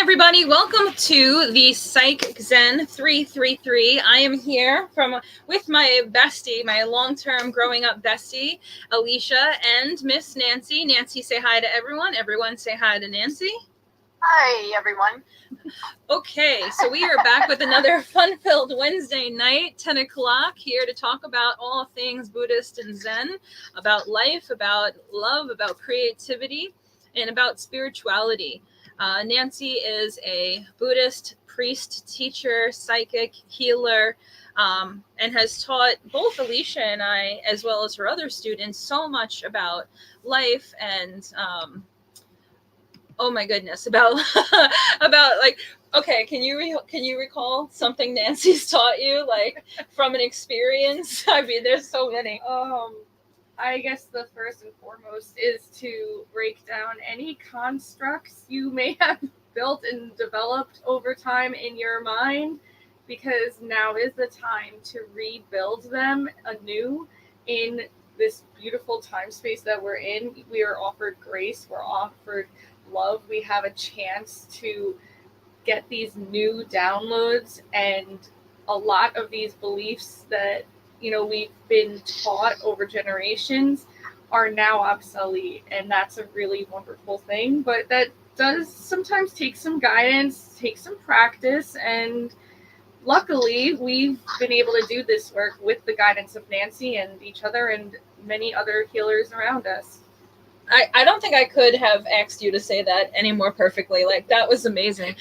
everybody. Welcome to the Psychic Zen 333. I am here with my bestie, my long-term growing up bestie, Alicia, and Miss Nancy. Nancy, say hi to everyone. Everyone say hi to Nancy. Hi, everyone. Okay, so we are back with another fun-filled Wednesday night, 10 o'clock, here to talk about all things Buddhist and Zen, about life, about love, about creativity, and about spirituality. Nancy is a Buddhist priest, teacher, psychic, healer, and has taught both Alicia and I, as well as her other students, so much about life and oh my goodness, about like, okay, can you recall something Nancy's taught you, like, from an experience? I mean, there's so many. I guess the first and foremost is to break down any constructs you may have built and developed over time in your mind, because now is the time to rebuild them anew in this beautiful time space that we're in. We are offered grace, we're offered love, we have a chance to get these new downloads, and a lot of these beliefs that we've been taught over generations are now obsolete, and that's a really wonderful thing. But that does sometimes take some guidance, take some practice, and luckily we've been able to do this work with the guidance of Nancy and each other and many other healers around us. I don't think I could have asked you to say that any more perfectly. Like, that was amazing.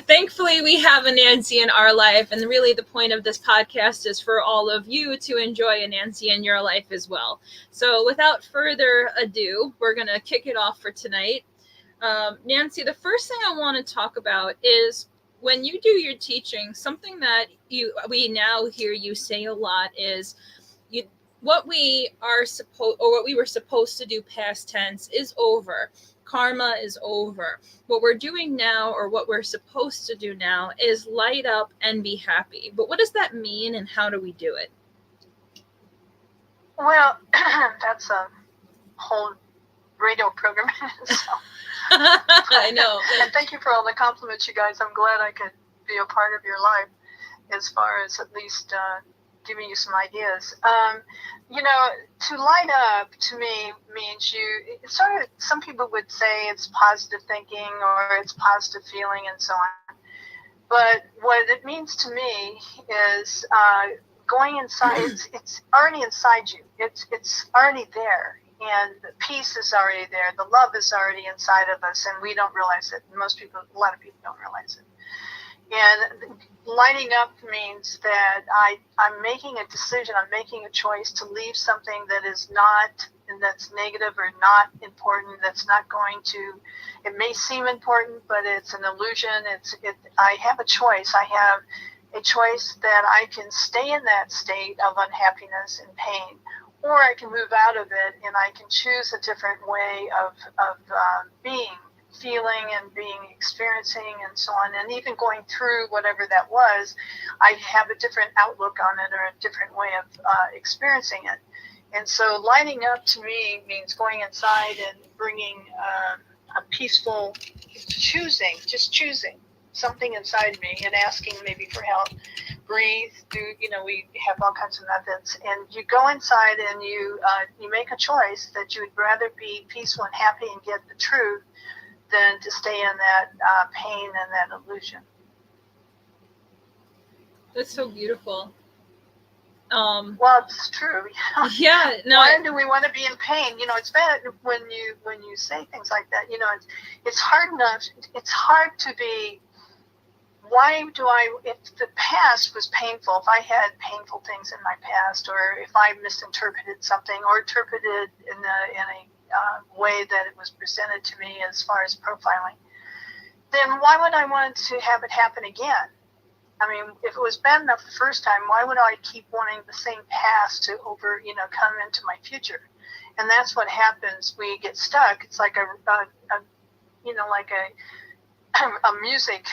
Thankfully, we have a Nancy in our life, and really the point of this podcast is for all of you to enjoy a Nancy in your life as well. So without further ado, we're going to kick it off for tonight. Nancy, the first thing I want to talk about is when you do your teaching, something that we now hear you say a lot is what we were supposed to do past tense is over. Karma is over. What we're doing now, or what we're supposed to do now, is light up and be happy. But what does that mean, and how do we do it? Well, that's a whole radio program. I know. And thank you for all the compliments, you guys. I'm glad I could be a part of your life, as far as at least giving you some ideas. To light up to me means it's sort of, some people would say it's positive thinking or it's positive feeling and so on. But what it means to me is going inside. It's already inside you. It's already there, and the peace is already there. The love is already inside of us, and we don't realize it. A lot of people don't realize it. And lighting up means that I'm making a decision, I'm making a choice to leave something that is not, and that's negative or not important, that's not going to, it may seem important, but it's an illusion. I have a choice. I have a choice that I can stay in that state of unhappiness and pain, or I can move out of it, and I can choose a different way of being, feeling and experiencing and so on. And even going through whatever that was, I have a different outlook on it, or a different way of experiencing it. And so lighting up to me means going inside and bringing a peaceful choosing something inside me, and asking maybe for help. Breathe, we have all kinds of methods, and you go inside and you make a choice that you would rather be peaceful and happy and get the truth than to stay in that pain and that illusion. That's so beautiful. Well, it's true. Yeah. No. Why do we want to be in pain? It's bad when you say things like that. It's hard enough. It's hard to be. Why do if the past was painful, if I had painful things in my past, or if I misinterpreted something, or interpreted in a way that it was presented to me as far as profiling, then why would I want to have it happen again? I mean, if it was bad enough the first time, why would I keep wanting the same past to come into my future? And that's what happens. We get stuck. It's like a music,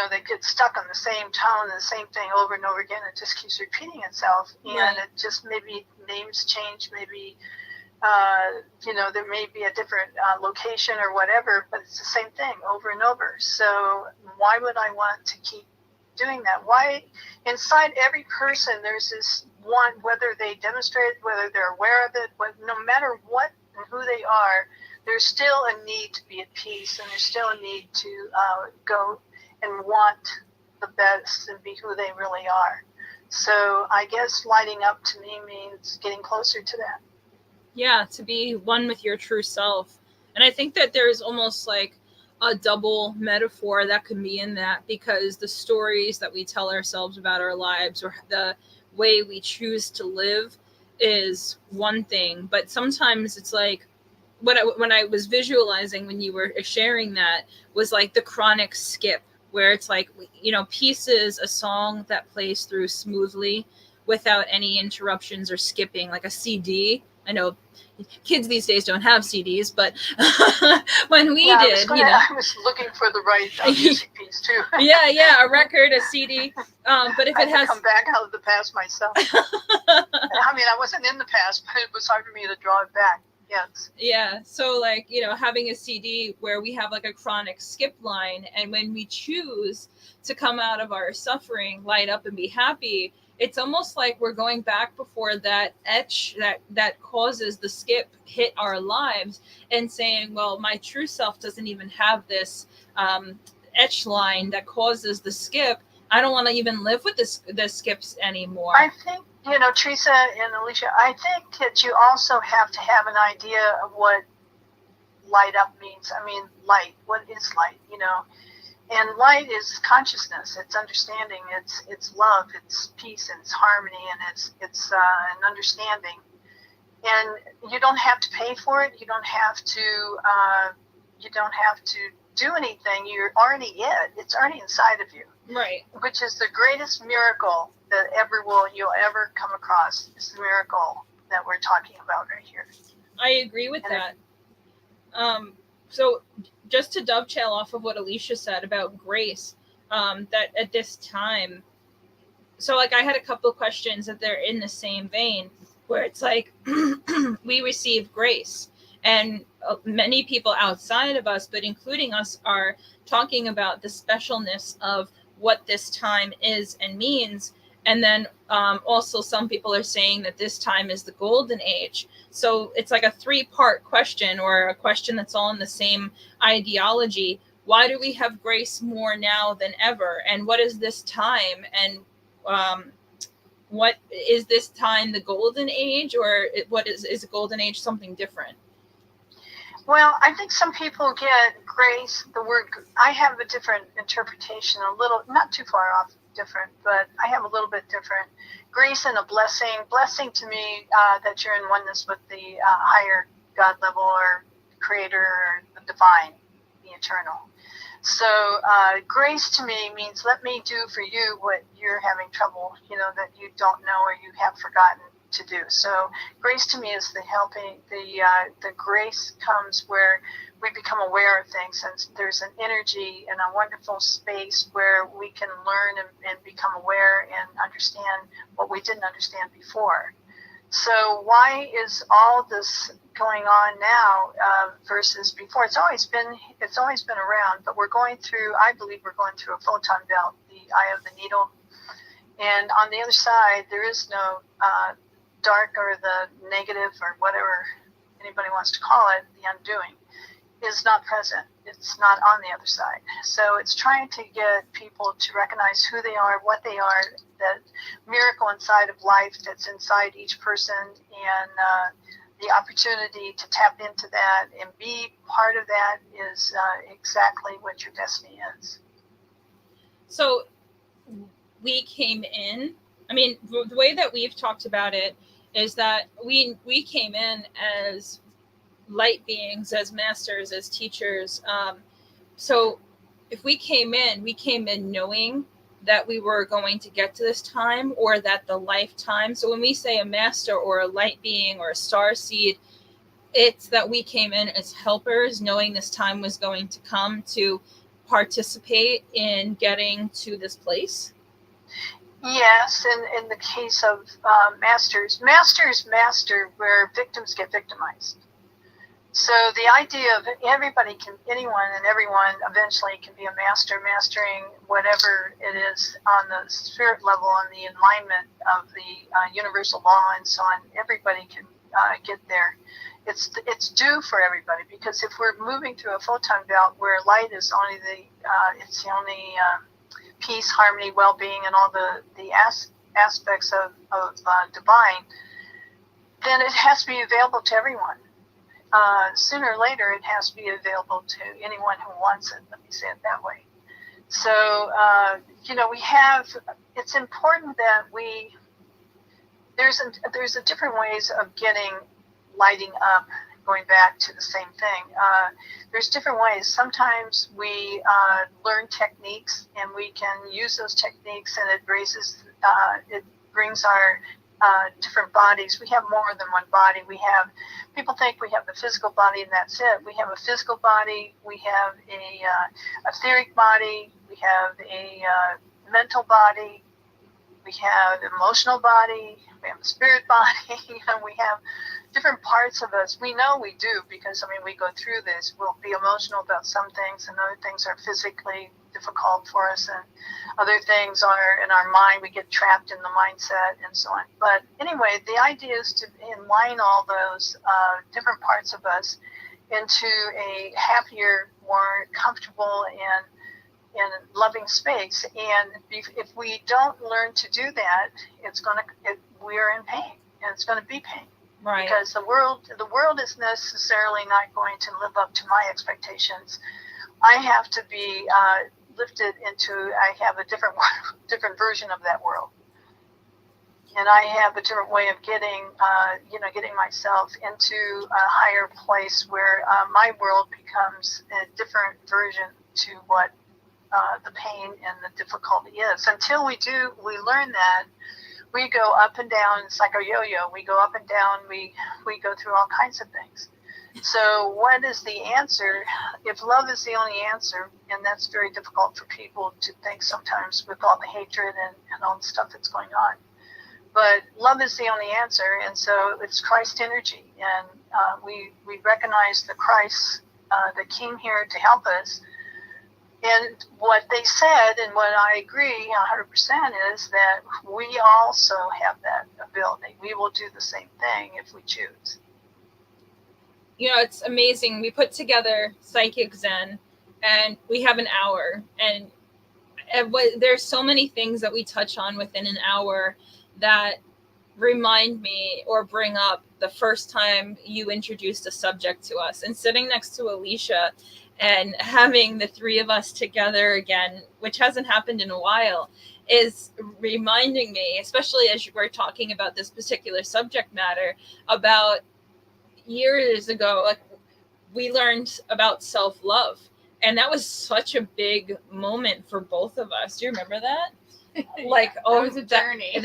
that gets stuck on the same tone and the same thing over and over again. It just keeps repeating itself, and It just, maybe names change, maybe there may be a different location or whatever, but it's the same thing over and over. So why would I want to keep doing that? Why inside every person there's this one, whether they demonstrate, whether they're aware of it, no matter what and who they are, there's still a need to be at peace, and there's still a need to go and want the best and be who they really are. So I guess lighting up to me means getting closer to that. Yeah, to be one with your true self. And I think that there's almost like a double metaphor that can be in that, because the stories that we tell ourselves about our lives or the way we choose to live is one thing, but sometimes it's like when I was visualizing when you were sharing that was like the chronic skip, where it's like, Peace is a song that plays through smoothly without any interruptions or skipping, like a CD. I know kids these days don't have CDs, but when we did, I was looking for the right music piece too. yeah, a record, a CD. But if it has come back out of the past myself. I mean, I wasn't in the past, but it was hard for me to draw it back. Yes. Yeah. So like, having a CD where we have like a chronic skip line, and when we choose to come out of our suffering, light up and be happy, it's almost like we're going back before that etch that causes the skip hit our lives, and saying, well, my true self doesn't even have this etch line that causes the skip. I don't want to even live with the skips anymore. I think, Teresa and Alicia, I think that you also have to have an idea of what light up means. I mean, light, what is light, And light is consciousness, it's understanding, it's love, it's peace, and it's harmony, and it's an understanding. And you don't have to pay for it. You don't have to do anything. You're already it. It's already inside of you. Right. Which is the greatest miracle that you'll ever come across. Is the miracle that we're talking about right here. I agree with that. So just to dovetail off of what Alicia said about grace, that at this time, so like I had a couple of questions that they're in the same vein, where it's like we receive grace, and many people outside of us, but including us, are talking about the specialness of what this time is and means. And then also some people are saying that this time is the golden age. So it's like a 3-part question, or a question that's all in the same ideology. Why do we have grace more now than ever? And what is this time? And what is this time, the golden age, or what is a golden age something different? Well, I think some people get grace, the word, I have a different interpretation, a little, not too far off different, but I have a little bit different. Grace and a blessing. Blessing to me, that you're in oneness with the higher God level, or creator, or the divine, the eternal. So grace to me means, let me do for you what you're having trouble, that you don't know or you have forgotten to do. So grace to me is the helping, the grace comes where we become aware of things, and there's an energy and a wonderful space where we can learn and become aware and understand what we didn't understand before. So why is all this going on now versus before? It's always been around, but I believe we're going through a photon belt, the eye of the needle. And on the other side, there is no dark, or the negative, or whatever anybody wants to call it, the undoing, is not present. It's not on the other side. So it's trying to get people to recognize who they are, what they are, that miracle inside of life that's inside each person, and the opportunity to tap into that and be part of that is exactly what your destiny is. So we came in, I mean, the way that we've talked about it is that we came in as light beings, as masters, as teachers. So if we came in knowing that we were going to get to this time, or that the lifetime. So when we say a master or a light being or a star seed, it's that we came in as helpers, knowing this time was going to come to participate in getting to this place. Yes, in the case of masters master where victims get victimized. So the idea of anyone and everyone eventually can be a master, mastering whatever it is on the spirit level, on the alignment of the universal law and so on. Everybody can get there. It's due for everybody, because if we're moving through a photon belt where light is only it's the only peace, harmony, well-being, and all the aspects of divine, then it has to be available to everyone. Sooner or later, it has to be available to anyone who wants it. Let me say it that way. So, it's important that there's a different ways of lighting up, going back to the same thing. There's different ways. Sometimes we learn techniques, and we can use those techniques, and it brings our different bodies. We have more than one body. People think we have the physical body and that's it. We have a physical body, we have a etheric body, we have a mental body, we have an emotional body, we have a spirit body, we have different parts of us. We know we do, because we go through this. We'll be emotional about some things, and other things are physically difficult for us, and other things are in our mind. We get trapped in the mindset and so on. But anyway, the idea is to align all those different parts of us into a happier, more comfortable, and loving space. And if we don't learn to do that, we're in pain, and it's going to be pain. Right. Because the world is necessarily not going to live up to my expectations. I have to be lifted into. I have a different version of that world, and I have a different way of getting myself into a higher place where my world becomes a different version to what the pain and the difficulty is. Until we learn that. We go up and down. It's like a yo-yo. We go up and down. We go through all kinds of things. So what is the answer? If love is the only answer, and that's very difficult for people to think sometimes with all the hatred and all the stuff that's going on. But love is the only answer, and so it's Christ energy. And we recognize the Christ that came here to help us. And what they said, and what I agree 100%, is that we also have that ability. We will do the same thing if we choose. It's amazing. We put together Psychic Zen, and we have an hour. And there's so many things that we touch on within an hour that remind me or bring up the first time you introduced a subject to us. And sitting next to Alicia, and having the three of us together again, which hasn't happened in a while, is reminding me, especially as we're talking about this particular subject matter, about years ago, like, we learned about self-love. And that was such a big moment for both of us. Do you remember that? Like, that was a journey. A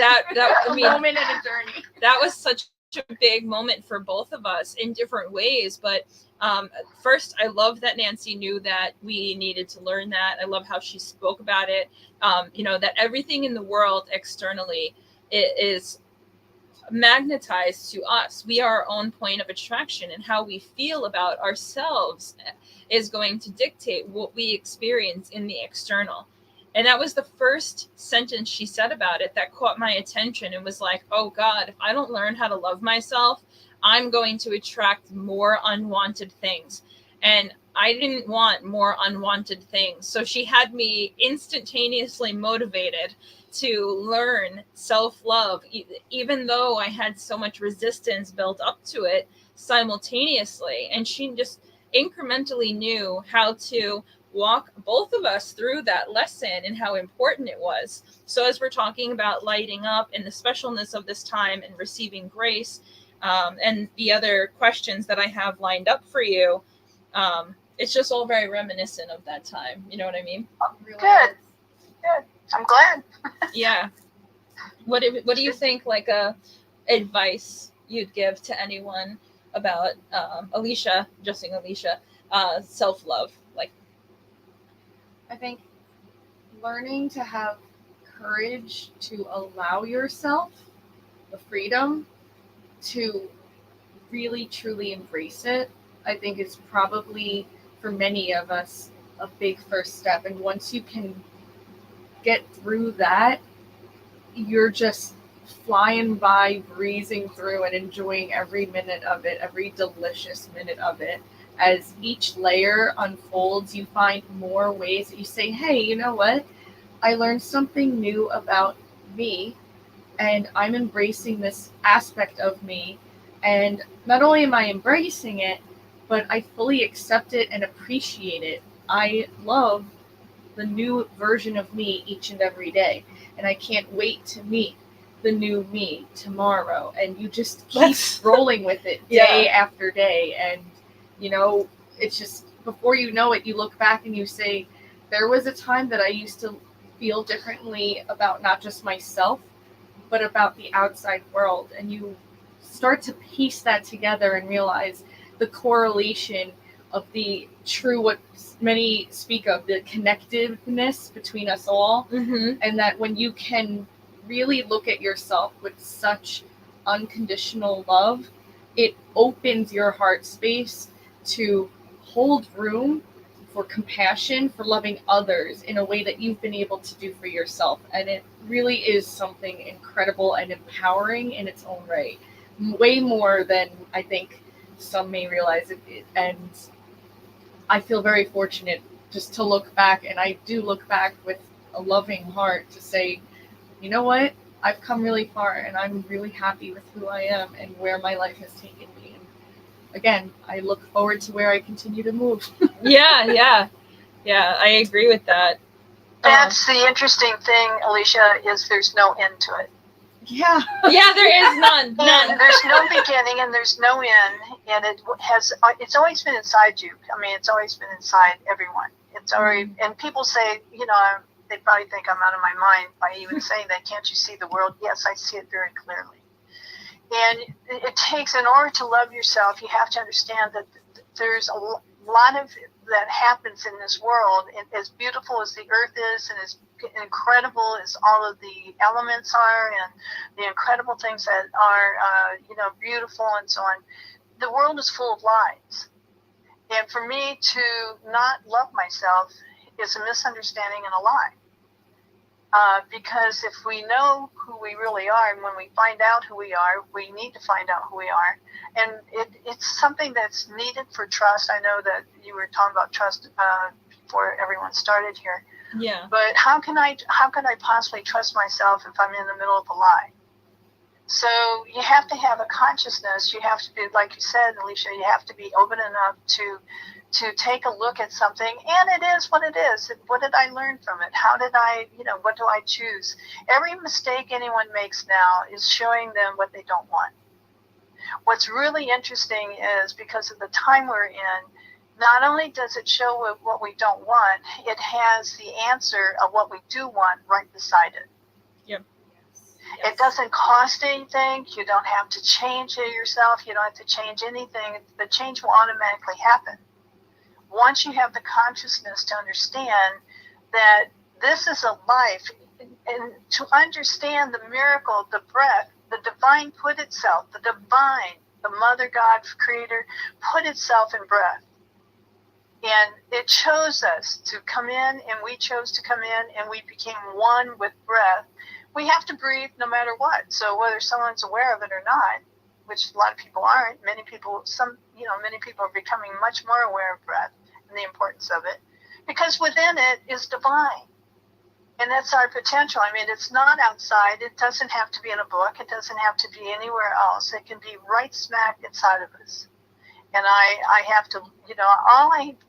moment in a journey. That was such a big moment for both of us in different ways. But first, I love that Nancy knew that we needed to learn that. I love how she spoke about it. That everything in the world externally is magnetized to us. We are our own point of attraction, and how we feel about ourselves is going to dictate what we experience in the external. And that was the first sentence she said about it that caught my attention, and was like, oh God, if I don't learn how to love myself, I'm going to attract more unwanted things. And I didn't want more unwanted things. So she had me instantaneously motivated to learn self-love, even though I had so much resistance built up to it simultaneously. And she just incrementally knew how to walk both of us through that lesson and how important it was. So as we're talking about lighting up and the specialness of this time and receiving grace, and the other questions that I have lined up for you, it's just all very reminiscent of that time. You know what I mean? Really good. I'm glad. Yeah. What do you think, like, advice you'd give to anyone about Alicia, self-love? Like, I think learning to have courage to allow yourself the freedom to really truly embrace it, I think is probably for many of us a big first step. And once you can get through that, you're just flying by, breezing through, and enjoying every minute of it, every delicious minute of it. As each layer unfolds, you find more ways that you say, hey, you know what? I learned something new about me, and I'm embracing this aspect of me. And not only am I embracing it, but I fully accept it and appreciate it. I love the new version of me each and every day. And I can't wait to meet the new me tomorrow. And you just keep rolling with it day after day. And, you know, it's just, before you know it, you look back and you say, there was a time that I used to feel differently about not just myself, but about the outside world. And you start to piece that together and realize the correlation of the true, what many speak of, the connectiveness between us all. And that when you can really look at yourself with such unconditional love, it opens your heart space to hold room for compassion, for loving others in a way that you've been able to do for yourself. And it really is something incredible and empowering in its own right. Way more than I think some may realize it. And I feel very fortunate just to look back, and I do look back with a loving heart to say, you know what? I've come really far, and I'm really happy with who I am and where my life has taken me. And again, I look forward to where I continue to move. Yeah, I agree with that. That's the interesting thing, Alicia, is there's no end to it. Yeah, there is none. And there's no beginning and there's no end, and it's always been inside you. I mean, it's always been inside everyone. It's already, and people say, you know, they probably think I'm out of my mind by even saying that. Can't you see the world? Yes, I see it very clearly. And it takes, in order to love yourself, you have to understand that there's a lot of that happens in this world. And as beautiful as the earth is, and as incredible as all of the elements are, and the incredible things that are, beautiful and so on, the world is full of lies. And for me to not love myself is a misunderstanding and a lie. Because if we know who we really are, and when we find out who we are, we need to find out who we are. And it's something that's needed for trust. I know that you were talking about trust before everyone started here. Yeah. But how can I possibly trust myself if I'm in the middle of a lie? So you have to have a consciousness. You have to be, like you said, Alicia, you have to be open enough to take a look at something, and it is what it is. What did I learn from it? How did I, what do I choose? Every mistake anyone makes now is showing them what they don't want. What's really interesting is, because of the time we're in, not only does it show what we don't want, it has the answer of what we do want right beside it. Yep. It doesn't cost anything. You don't have to change it yourself. You don't have to change anything. The change will automatically happen. Once you have the consciousness to understand that this is a life, and to understand the miracle, the breath, the divine put itself, the Mother God, Creator, put itself in breath. And it chose us to come in, and we chose to come in, and we became one with breath. We have to breathe no matter what. So whether someone's aware of it or not, which a lot of people aren't, many people are becoming much more aware of breath and the importance of it, because within it is divine. And that's our potential. I mean, it's not outside. It doesn't have to be in a book. It doesn't have to be anywhere else. It can be right smack inside of us. And I have to,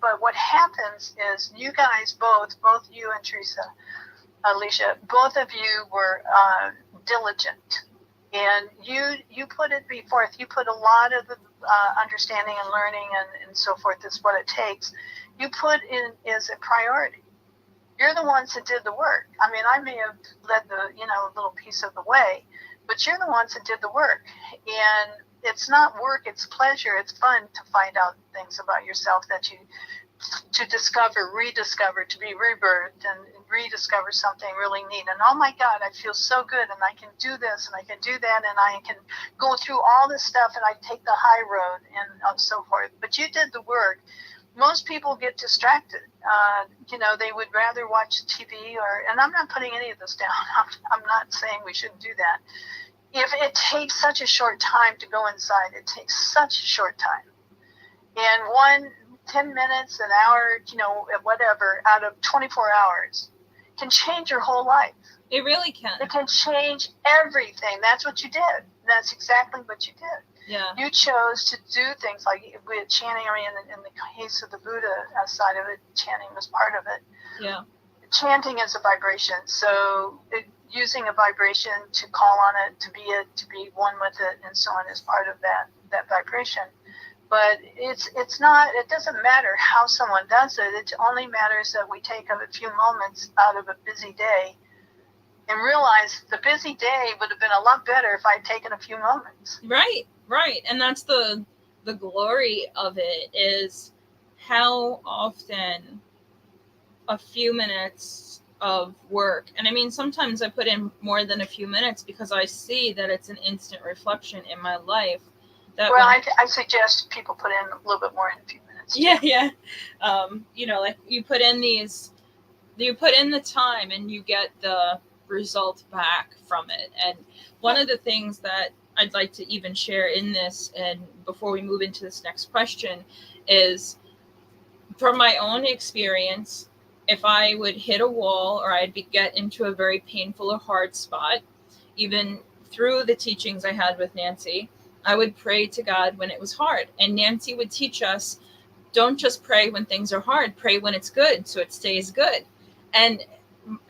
but what happens is, you guys both you and Teresa, Alicia, both of you were diligent. And you put it forth. You put a lot of the understanding and learning and so forth is what it takes. You put in as a priority. You're the ones that did the work. I mean, I may have led the, a little piece of the way, but you're the ones that did the work. And it's not work, it's pleasure, it's fun to find out things about yourself that you to discover, rediscover, to be rebirthed and rediscover something really neat. And oh my God, I feel so good, and I can do this and I can do that, and I can go through all this stuff, and I take the high road and so forth. But you did the work. Most people get distracted. They would rather watch TV and I'm not putting any of this down. I'm not saying we shouldn't do that. If it takes such a short time to go inside, it takes such a short time. And 10 minutes, an hour, whatever, out of 24 hours can change your whole life. It really can. It can change everything. That's what you did. That's exactly what you did. Yeah. You chose to do things like with chanting. I mean, in the case of the Buddha side of it, chanting was part of it. Yeah. Chanting is a vibration. So using a vibration to call on it, to be one with it, and so on is part of that vibration. But it's not. It doesn't matter how someone does it. It only matters that we take a few moments out of a busy day and realize the busy day would have been a lot better if I'd taken a few moments. Right. And that's the glory of it, is how often a few minutes of work, and I mean, sometimes I put in more than a few minutes because I see that it's an instant reflection in my life. I suggest people put in a little bit more in a few minutes. Yeah. Like you put in the time and you get the result back from it. And one of the things that I'd like to even share in this, and before we move into this next question, is from my own experience, if I would hit a wall or I'd get into a very painful or hard spot, even through the teachings I had with Nancy, I would pray to God when it was hard. And Nancy would teach us, don't just pray when things are hard, pray when it's good, so it stays good. And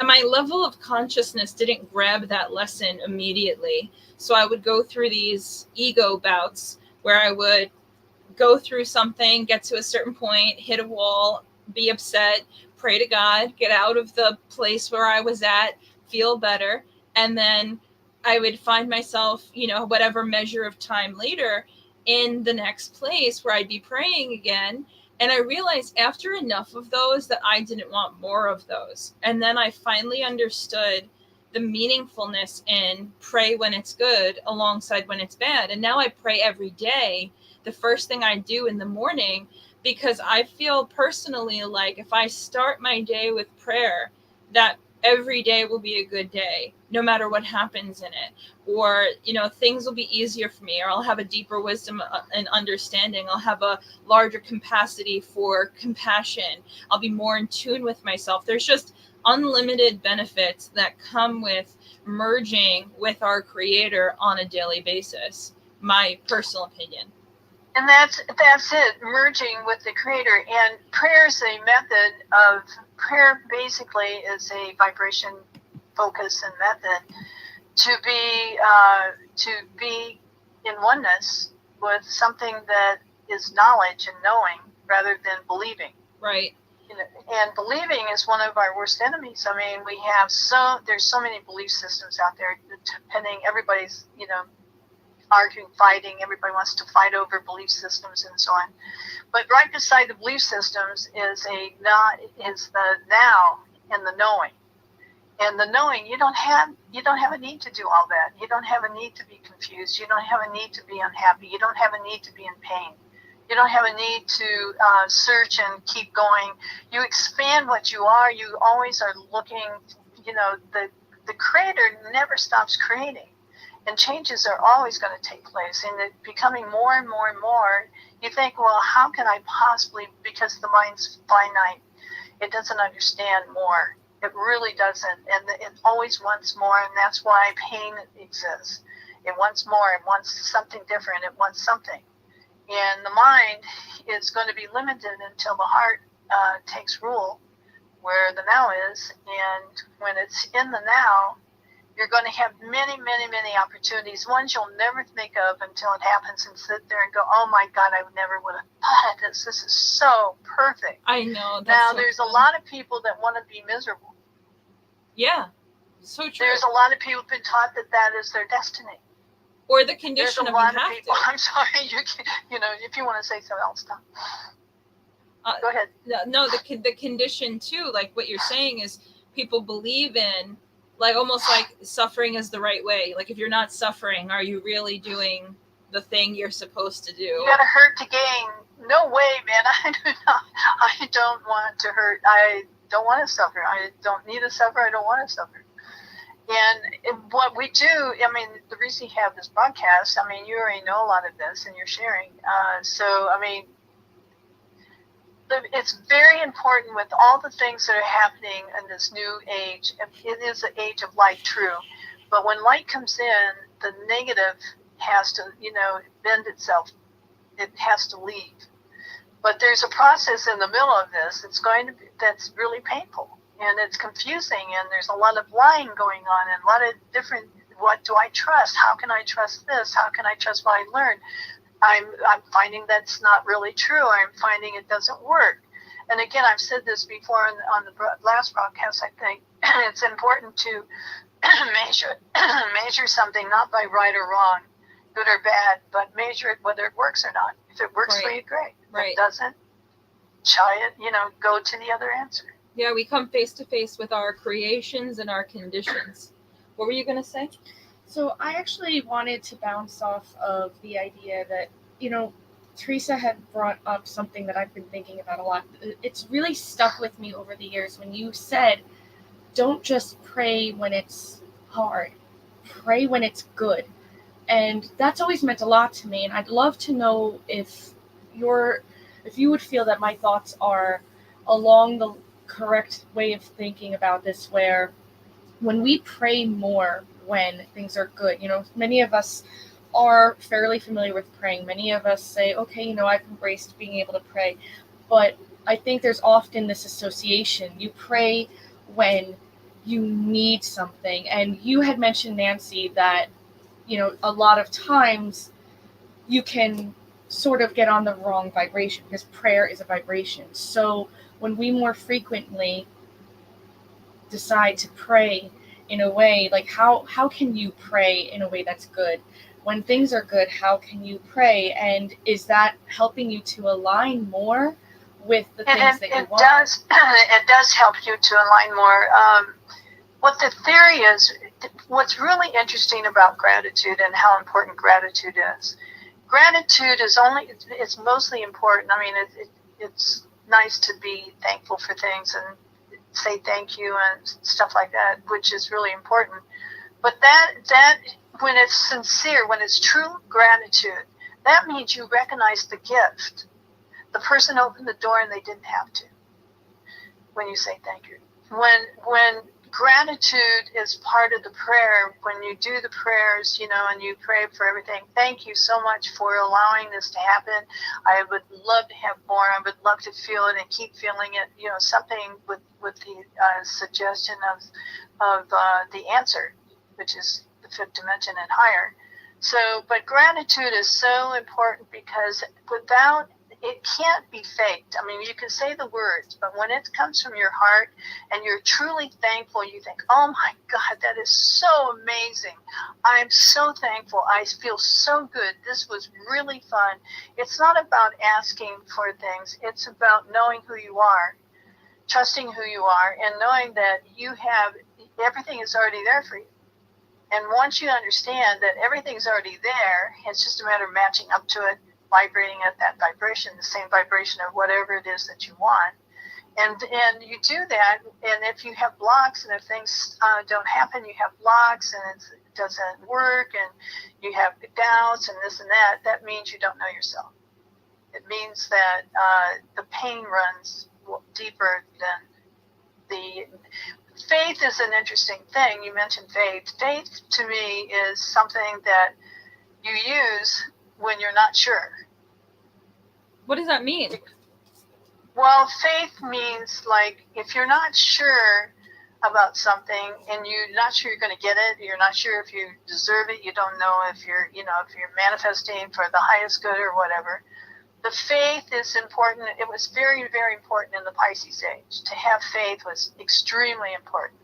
my level of consciousness didn't grab that lesson immediately. So I would go through these ego bouts where I would go through something, get to a certain point, hit a wall, be upset, pray to God, get out of the place where I was at, feel better. And then I would find myself, whatever measure of time later, in the next place where I'd be praying again. And I realized after enough of those that I didn't want more of those. And then I finally understood the meaningfulness in pray when it's good alongside when it's bad. And now I pray every day, the first thing I do in the morning, because I feel personally like if I start my day with prayer, that every day will be a good day, no matter what happens in it. Or, things will be easier for me, or I'll have a deeper wisdom and understanding. I'll have a larger capacity for compassion. I'll be more in tune with myself. There's just unlimited benefits that come with merging with our Creator on a daily basis. My personal opinion. And that's it, merging with the Creator. And prayer is a method of, prayer basically is a vibration focus and method to be in oneness with something that is knowledge and knowing rather than believing. Right. And believing is one of our worst enemies. I mean, there's so many belief systems out there, depending, everybody's, arguing, fighting. Everybody wants to fight over belief systems and so on. But right beside the belief systems is the now and the knowing. And the knowing, you don't have a need to do all that. You don't have a need to be confused. You don't have a need to be unhappy. You don't have a need to be in pain. You don't have a need to search and keep going. You expand what you are. You always are looking. The Creator never stops creating. And changes are always going to take place, and it's becoming more and more and more. You think, well, how can I possibly, because the mind's finite, it doesn't understand more. It really doesn't, and it always wants more, and that's why pain exists. It wants more. It wants something different. It wants something. And the mind is going to be limited until the heart takes rule, where the now is, and when it's in the now, you're going to have many, many, many opportunities, ones you'll never think of until it happens, and sit there and go, oh my God, I never would have thought of this. This is so perfect. I know. Now, there's a lot of people that want to be miserable. Yeah, so true. There's a lot of people who've been taught that is their destiny. Or the condition there's a of lot you of have people, to. I'm sorry, if you want to say something else, stop. Go ahead. No, the condition too, like what you're saying is people believe in, like almost like suffering is the right way. Like if you're not suffering, are you really doing the thing you're supposed to do? You gotta hurt to gain. No way, man. I don't want to hurt. I don't want to suffer. I don't need to suffer. I don't want to suffer. And what we do, I mean, the reason you have this broadcast, I mean, you already know a lot of this and you're sharing. So, I mean, it's very important with all the things that are happening in this new age. It is the age of light, true. But when light comes in, the negative has to, bend itself. It has to leave. But there's a process in the middle of this that's really painful. And it's confusing, and there's a lot of lying going on, and a lot of different, what do I trust? How can I trust this? How can I trust what I learned? I'm finding that's not really true. I'm finding it doesn't work. And again, I've said this before on the last broadcast, I think. It's important to measure something not by right or wrong, good or bad, but measure it whether it works or not. If it works for you, great. If it doesn't, try it, go to the other answer. Yeah, we come face to face with our creations and our conditions. What were you going to say? So I actually wanted to bounce off of the idea that, Teresa had brought up something that I've been thinking about a lot. It's really stuck with me over the years when you said, don't just pray when it's hard, pray when it's good. And that's always meant a lot to me. And I'd love to know if you would feel that my thoughts are along the correct way of thinking about this, where when we pray more when things are good, many of us are fairly familiar with praying. Many of us say, okay, I've embraced being able to pray. But I think there's often this association. You pray when you need something. And you had mentioned, Nancy, that, a lot of times you can sort of get on the wrong vibration because prayer is a vibration. So when we more frequently decide to pray in a way, like how can you pray in a way that's good? When things are good, how can you pray? And is that helping you to align more with the things that you want? It does help you to align more. What the theory is, what's really interesting about gratitude and how important gratitude is. Gratitude is it's mostly important. I mean, it's nice to be thankful for things and say thank you and stuff like that, which is really important. But that when it's sincere, when it's true gratitude, that means you recognize the gift. The person opened the door and they didn't have to. When you say thank you, when gratitude is part of the prayer, when you do the prayers, and you pray for everything, thank you so much for allowing this to happen. I would love to have more. I would love to feel it and keep feeling it, something with the suggestion of the answer, which is the fifth dimension and higher. So, but gratitude is so important because it can't be faked. I mean, you can say the words, but when it comes from your heart and you're truly thankful, you think, oh my God, that is so amazing. I'm so thankful. I feel so good. This was really fun. It's not about asking for things. It's about knowing who you are, trusting who you are, and knowing that everything is already there for you. And once you understand that everything's already there, it's just a matter of matching up to it, vibrating at that vibration, the same vibration of whatever it is that you want. And you do that, and if you have blocks and if things don't happen, you have blocks and it doesn't work and you have doubts and this and that, that means you don't know yourself. It means that the pain runs deeper than the... Faith is an interesting thing. You mentioned faith. Faith to me is something that you use when you're not sure. What does that mean? Well, faith means like if you're not sure about something and you're not sure you're going to get it, you're not sure if you deserve it, you don't know if you're manifesting for the highest good or whatever. The faith is important. It was very, very important in the Pisces age. To have faith was extremely important.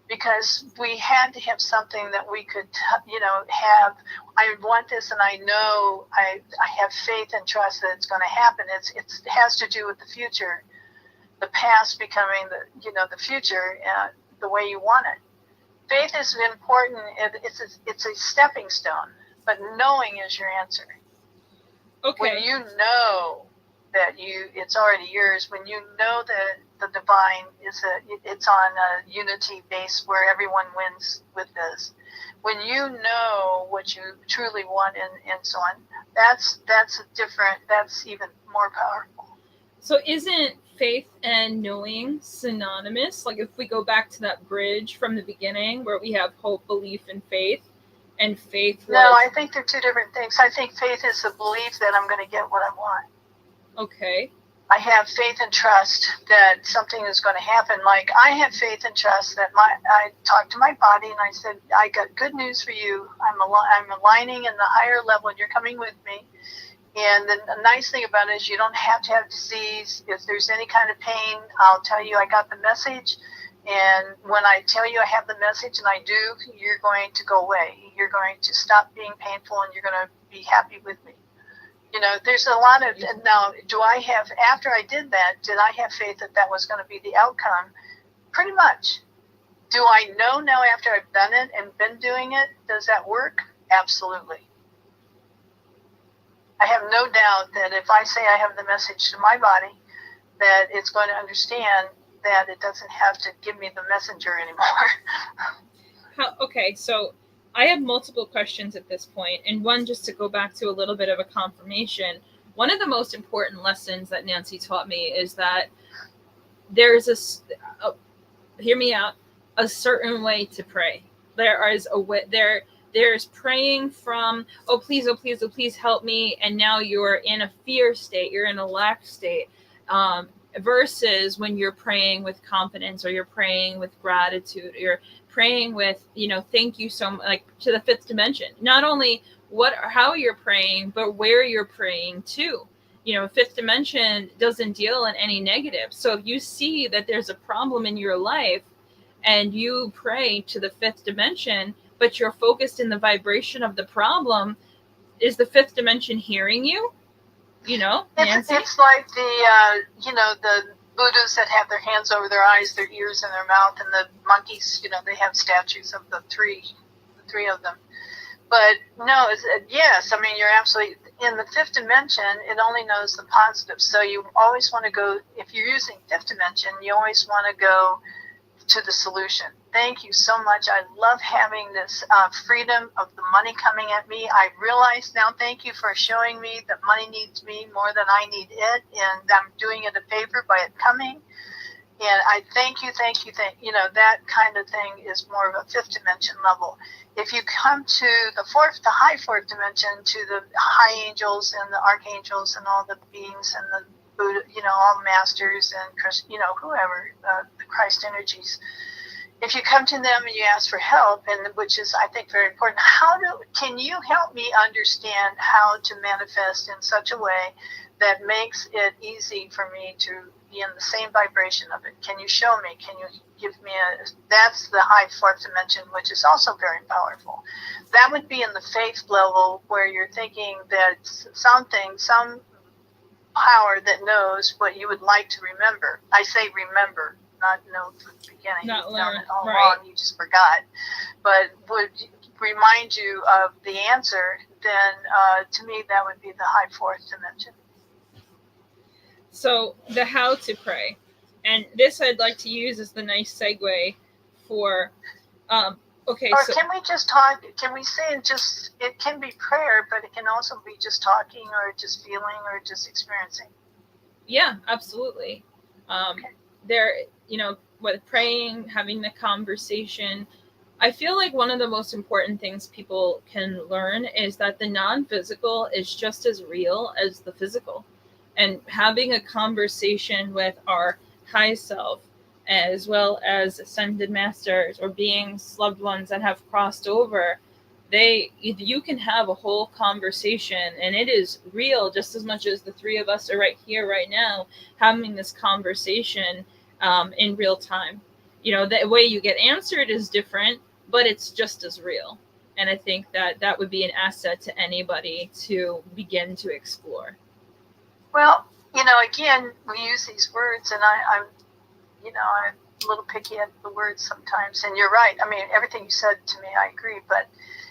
because we had to have something that we could, have. I want this, and I know I have faith and trust that it's going to happen. It has to do with the future, the past becoming the future, the way you want it. Faith is important. It's a stepping stone, but knowing is your answer. Okay. When you know that it's already yours, when you know that the divine it's on a unity base where everyone wins with this, when you know what you truly want and so on, that's even more powerful. So isn't faith and knowing synonymous? Like if we go back to that bridge from the beginning where we have hope, belief, and faith, and faith was... No, I think they're two different things. I think faith is the belief that I'm going to get what I want. Okay. I have faith and trust that something is going to happen. Like I have faith and trust that I talked to my body and I said, I got good news for you. I'm aligning in the higher level and you're coming with me. And the nice thing about it is you don't have to have disease. If there's any kind of pain, I'll tell you I got the message. And when I tell you I have the message, and I do, you're going to go away. You're going to stop being painful, and you're going to be happy with me. There's a lot of, now, after I did that, did I have faith that that was going to be the outcome? Pretty much. Do I know now after I've done it and been doing it, does that work? Absolutely. I have no doubt that if I say I have the message to my body, that it's going to understand that it doesn't have to give me the messenger anymore. Okay, so I have multiple questions at this point, and one just to go back to a little bit of a confirmation. One of the most important lessons that Nancy taught me is that there's hear me out, a certain way to pray. There is a way there's praying from, oh please help me, and now you're in a fear state, you're in a lack state, versus when you're praying with confidence, or you're praying with gratitude, or you're praying with, thank you so much, like to the fifth dimension. Not only how you're praying, but where you're praying to. Fifth dimension doesn't deal in any negative. So if you see that there's a problem in your life and you pray to the fifth dimension, but you're focused in the vibration of the problem, is the fifth dimension hearing you? Nancy? It's like the Buddhas that have their hands over their eyes, their ears, and their mouth, and the monkeys, they have statues of the three of them. But no, yes, I mean, you're absolutely, in the fifth dimension, it only knows the positive. So you always want to go, if you're using fifth dimension, you always want to go to the solution. Thank you so much. I love having this freedom of the money coming at me. I realize now, thank you for showing me that money needs me more than I need it, and I'm doing it a favor by it coming. And I thank you. That kind of thing is more of a fifth dimension level. If you come to the high fourth dimension, to the high angels and the archangels and all the beings and the Buddha, all masters and whoever, the Christ energies. If you come to them and you ask for help, and which is, I think, very important, can you help me understand how to manifest in such a way that makes it easy for me to be in the same vibration of it? Can you show me? Can you give me that's the high fourth dimension, which is also very powerful. That would be in the faith level, where you're thinking that some power that knows what you would like to remember. I say remember, not know from the beginning. Not learn. You've known it all right. along, you just forgot. But would remind you of the answer, then to me that would be the high fourth dimension. So the how to pray, and this I'd like to use as the nice segue for, okay. Or so, can we just talk, can we say it can be prayer, but it can also be just talking, or just feeling, or just experiencing? Yeah, absolutely. Okay. There, with praying, having the conversation, I feel like one of the most important things people can learn is that the non-physical is just as real as the physical. And having a conversation with our high self, as well as ascended masters or beings, loved ones that have crossed over, you can have a whole conversation, and it is real just as much as the three of us are right here, right now, having this conversation in real time. the way you get answered is different, but it's just as real. And I think that would be an asset to anybody to begin to explore. Well, again, we use these words, and I'm a little picky at the words sometimes. And you're right. I mean, everything you said to me, I agree. But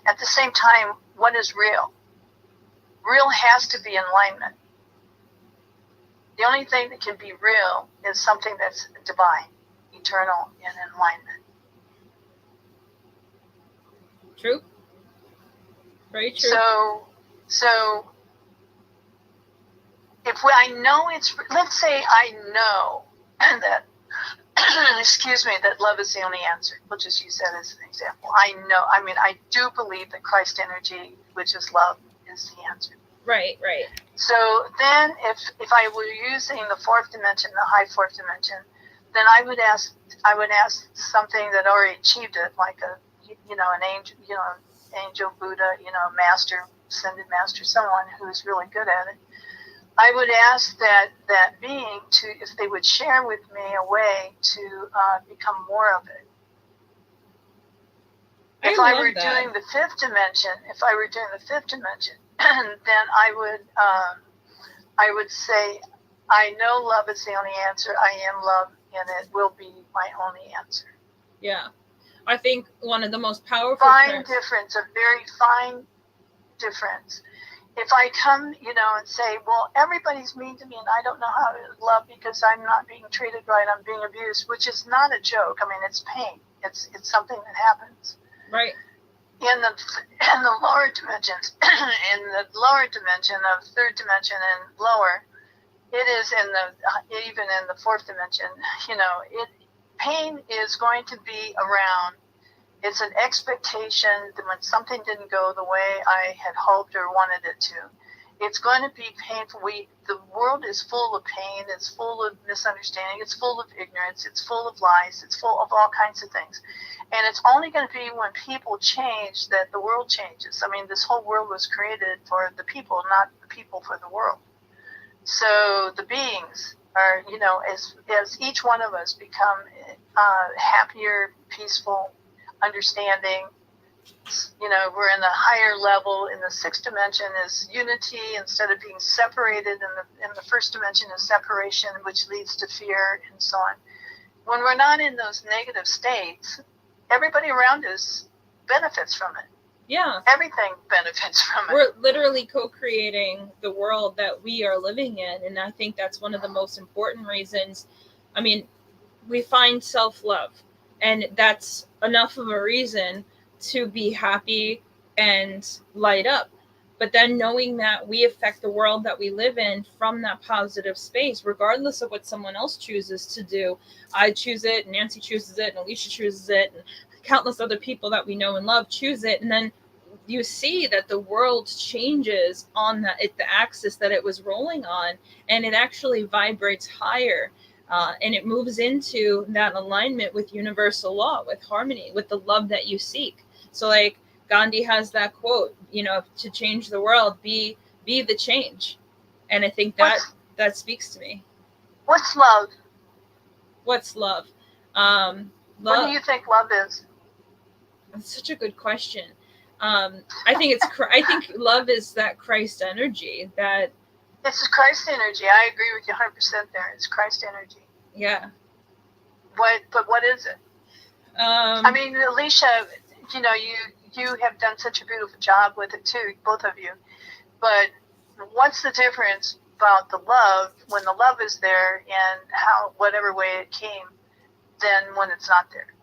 at the same time, what is real? Real has to be alignment. The only thing that can be real is something that's divine, eternal, and in alignment. True. Very true. So if I know let's say I know that, excuse me, that love is the only answer. We'll just use that as an example. I do believe that Christ energy, which is love, is the answer. Right. So then if I were using the fourth dimension, the high fourth dimension, then I would ask something that already achieved it, like an angel, Buddha, master, ascended master, someone who's really good at it. I would ask that being if they would share with me a way to become more of it. If I were doing the fifth dimension, then I would say, I know love is the only answer. I am love, and it will be my only answer. Yeah. I think one of the most powerful difference, a very fine difference. If I come, and say, well, everybody's mean to me and I don't know how to love because I'm not being treated right, I'm being abused, which is not a joke. I mean, it's pain. It's something that happens. Right. In the lower dimensions, in the lower dimension of third dimension and lower, it is even in the fourth dimension, pain is going to be around. It's an expectation that when something didn't go the way I had hoped or wanted it to, it's going to be painful. The world is full of pain. It's full of misunderstanding. It's full of ignorance. It's full of lies. It's full of all kinds of things. And it's only going to be when people change that the world changes. I mean, this whole world was created for the people, not the people for the world. So the beings are, as each one of us become happier, peaceful, understanding, we're in the higher level. In the sixth dimension is unity instead of being separated. In the first dimension is separation, which leads to fear and so on. When we're not in those negative states, everybody around us benefits from it. Yeah. Everything benefits from it. We're literally co-creating the world that we are living in. And I think that's one of the most important reasons. I mean, we find self-love, and that's enough of a reason to be happy and light up. But then knowing that we affect the world that we live in from that positive space, regardless of what someone else chooses to do. I choose it, Nancy chooses it, and Alicia chooses it, and countless other people that we know and love choose it. And then you see that the world changes on the axis that it was rolling on, and it actually vibrates higher. And it moves into that alignment with universal law, with harmony, with the love that you seek. So like Gandhi has that quote, to change the world, be the change. And I think that speaks to me. What's love? What's love? What do you think love is? That's such a good question. I think love is that Christ energy, that it's Christ energy. I agree with you 100% there. It's Christ energy. Yeah. But what is it? I mean, Alicia, you have done such a beautiful job with it too, both of you. But what's the difference about the love when the love is there and how whatever way it came, than when it's not there?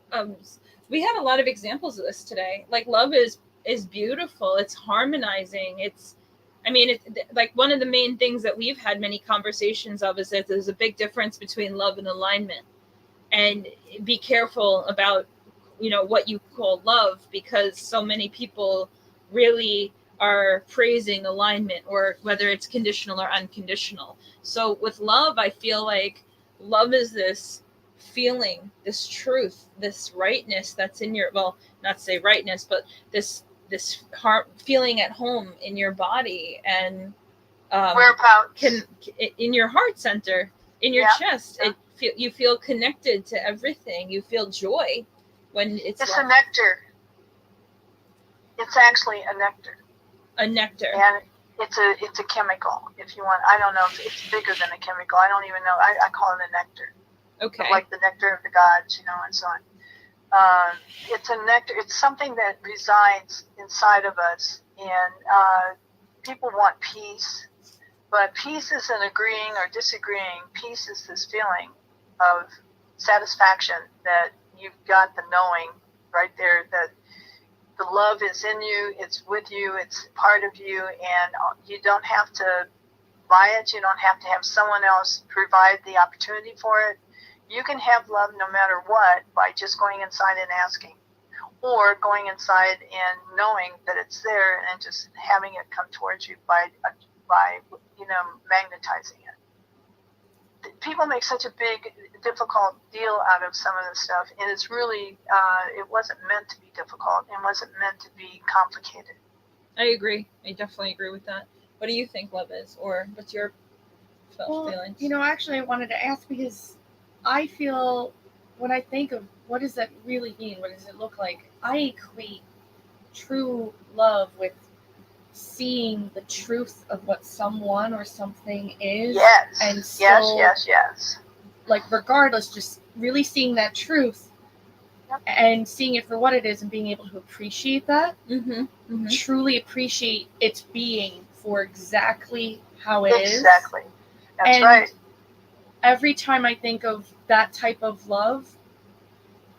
We had a lot of examples of this today. Like love is beautiful. It's harmonizing. It's like one of the main things that we've had many conversations of is that there's a big difference between love and alignment. And be careful about, what you call love, because so many people really are praising alignment, or whether it's conditional or unconditional. So with love, I feel like love is this feeling, this truth, this rightness that's in your, well, not to say rightness, but this feeling at home in your body, and whereabouts? In your heart center, in your chest. Yeah. It you feel connected to everything. You feel joy when it's a nectar. It's actually a nectar. A nectar. And it's a chemical, if you want. I don't know if it's bigger than a chemical. I don't even know. I call it a nectar. Okay. Like the nectar of the gods, and so on. It's a nectar. It's something that resides inside of us, and people want peace, but peace isn't agreeing or disagreeing. Peace is this feeling of satisfaction that you've got the knowing right there that the love is in you, it's with you, it's part of you, and you don't have to buy it. You don't have to have someone else provide the opportunity for it. You can have love no matter what by just going inside and asking, or going inside and knowing that it's there and just having it come towards you by magnetizing it. People make such a big, difficult deal out of some of this stuff, and it's really, it wasn't meant to be difficult. It wasn't meant to be complicated. I agree. I definitely agree with that. What do you think love is, or what's your feelings? Actually, I wanted to ask because I feel when I think of what does that really mean, what does it look like, I equate true love with seeing the truth of what someone or something is. Yes. And so, yes. Like, regardless, just really seeing that truth. Yep. And seeing it for what it is and being able to appreciate that. Mm-hmm. Mm-hmm. Truly appreciate its being for exactly how it is. Exactly. That's right. Every time I think of that type of love,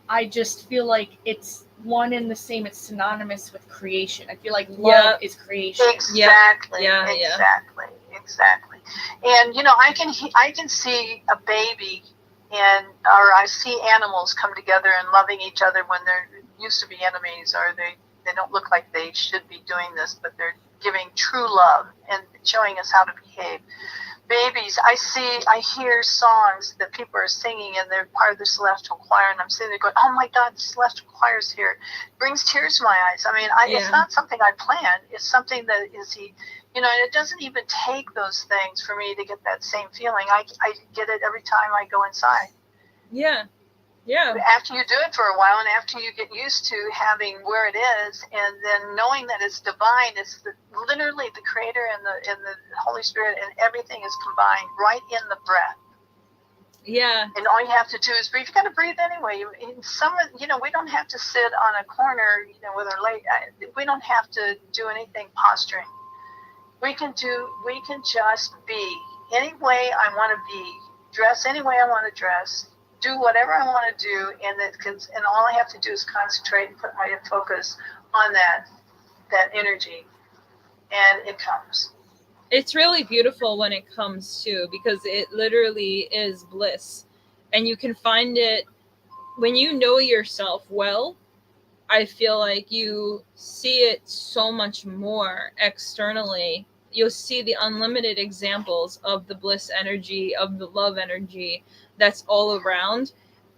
I just feel like it's one and the same. It's synonymous with creation. I feel like love is creation. Exactly. Yeah. Exactly. And I can see a baby, or I see animals come together and loving each other when they're used to be enemies, or they don't look like they should be doing this, but they're giving true love and showing us how to behave. Babies, I hear songs that people are singing, and they're part of the celestial choir, and I'm sitting there going, oh my God, the celestial choir's here. It brings tears to my eyes. I mean, it's not something I planned. It's something that is, and it doesn't even take those things for me to get that same feeling. I get it every time I go inside. Yeah. After you do it for a while, and after you get used to having where it is, and then knowing that it's divine, it's literally the Creator and the Holy Spirit, and everything is combined right in the breath. Yeah. And all you have to do is breathe. You got to breathe anyway. We don't have to sit on a corner, with our leg. We don't have to do anything posturing. We can just be any way I want to be, dress any way I want to dress, do whatever I want to do, and all I have to do is concentrate and put my focus on that energy, and it comes. It's really beautiful when it comes to, because it literally is bliss, and you can find it when you know yourself well. I feel like you see it so much more externally. You'll see the unlimited examples of the bliss energy, of the love energy that's all around,